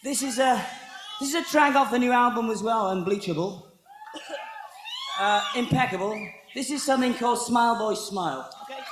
This is a track off the new album as well, Unbleachable. Impeccable. This is something called Smile Boy Smile. Okay.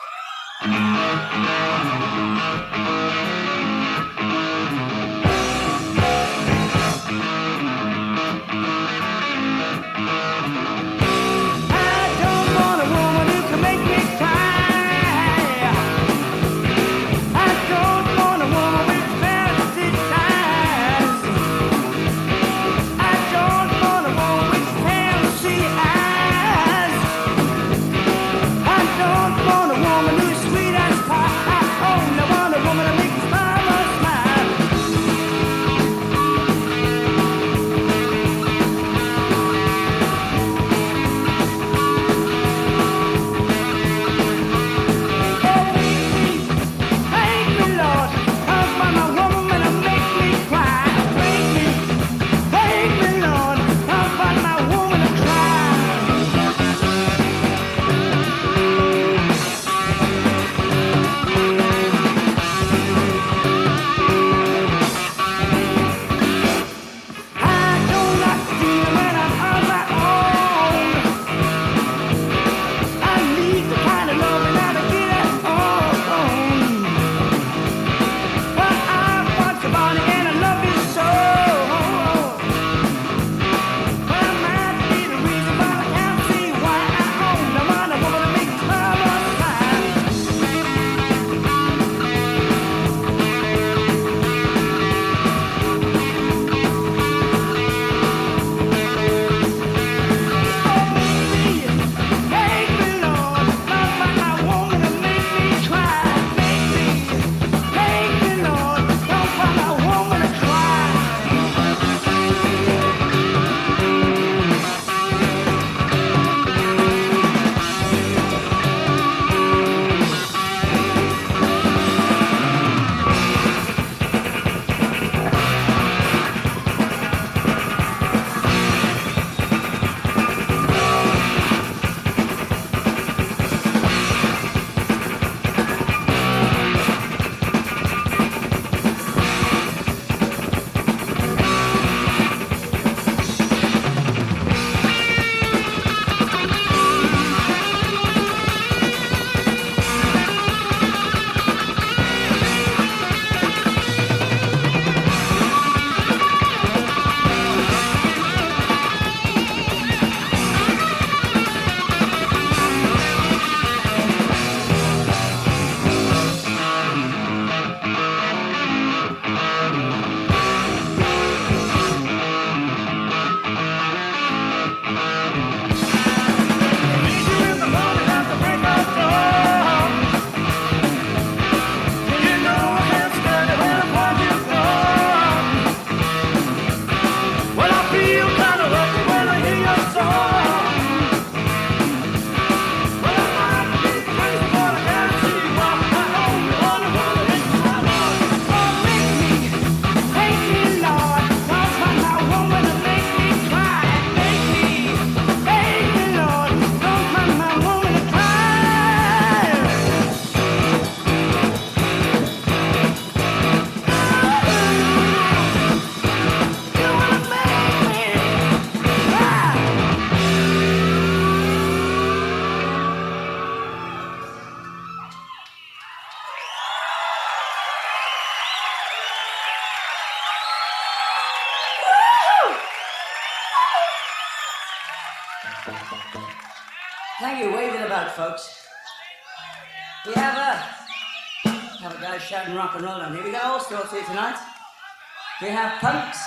Thank you. Wave it about, folks. We have a guy shouting rock and roll down here. We got all sorts here tonight. We have punks,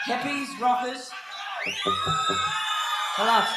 hippies, rockers, a lot.